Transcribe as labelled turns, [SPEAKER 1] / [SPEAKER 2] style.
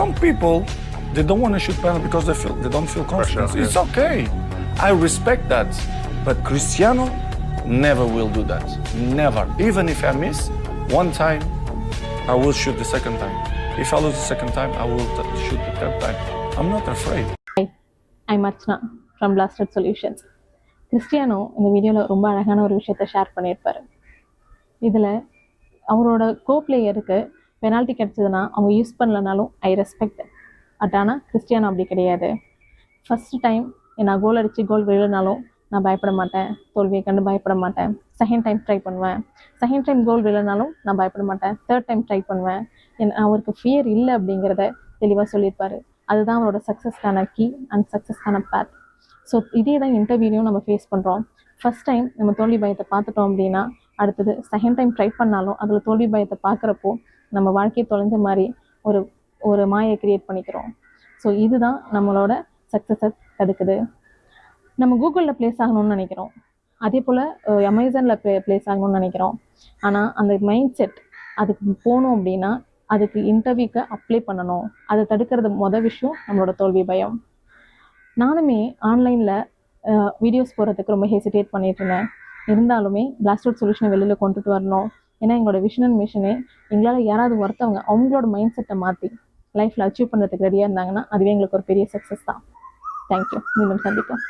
[SPEAKER 1] some people, they don't want to shoot penalty because they don't feel confidence. It's okay. I respect that. But Cristiano never will do that. Never. Even if I miss one time, I will shoot the second time. If I lose the second time, I will shoot the third time. I'm not afraid.
[SPEAKER 2] Hi, I'm Archana from Blasted Solutions. Cristiano இந்த வீடியோவில் ரொம்ப அழகான ஒரு விஷயத்த share பண்ணியிருப்பார். இதில் அவரோட கோ பிளேயருக்கு penalty கிடச்சதுன்னா அவங்க யூஸ் பண்ணலனாலும் ஐ ரெஸ்பெக்ட். ஆனால் கிறிஸ்டியானோ அப்படி கிடையாது. ஃபஸ்ட்டு டைம் நான் கோல் அடித்து கோல் விழனாலும் நான் பயப்பட மாட்டேன், தோல்வியை கண்டு பயப்பட மாட்டேன். செகண்ட் டைம் ட்ரை பண்ணுவேன், செகண்ட் டைம் கோல் விழனாலும் நான் பயப்பட மாட்டேன், தேர்ட் டைம் ட்ரை பண்ணுவேன். அவருக்கு ஃபியர் இல்லை அப்படிங்கிறத தெளிவாக சொல்லியிருப்பார். அதுதான் அவரோட சக்ஸஸ்க்கான கீ அண்ட் சக்ஸஸ்க்கான பேத். ஸோ இதே தான் இன்டர்வியூலையும் நம்ம ஃபேஸ் பண்ணுறோம். ஃபஸ்ட் டைம் நம்ம தோல்வி பயத்தை பார்த்துட்டோம் அப்படின்னா அடுத்தது செகண்ட் டைம் ட்ரை பண்ணாலும் அதில் தோல்வி பயத்தை பார்க்குறப்போ நம்ம வாழ்க்கையை தொலைஞ்ச மாதிரி ஒரு மாயை கிரியேட் பண்ணிக்கிறோம். ஸோ இதுதான் நம்மளோட சக்ஸஸை தடுக்குது. நம்ம கூகுளில் ப்ளேஸ் ஆகணும்னு நினைக்கிறோம், அதே போல் அமேசானில் ப்ளேஸ் ஆகணும்னு நினைக்கிறோம். ஆனால் அந்த மைண்ட் செட் அதுக்கு போகணும் அப்படின்னா அதுக்கு இன்டர்வியூக்கு அப்ளை பண்ணணும். அதை தடுக்கிறது மொதல் விஷயம் நம்மளோட தோல்வி பயம். நானுமே ஆன்லைனில் வீடியோஸ் போடுறதுக்கு ரொம்ப ஹெசிடேட் பண்ணிட்டு இருந்தேன். இருந்தாலுமே பிளாஸ்டட் சொல்யூஷனை வெளியில் கொண்டுட்டு வரணும். ஏன்னா எங்களோட விஷன் அண்ட் மிஷனே எங்களால் யாராவது ஒருத்தவங்க அவங்களோட மைண்ட் செட்டை மாற்றி லைஃப்பில் அச்சீவ் பண்ணுறதுக்கு ரெடியாக இருந்தாங்கன்னா அதுவே எங்களுக்கு ஒரு பெரிய சக்ஸஸ் தான். தேங்க்யூ. மீண்டும் சந்திப்போம்.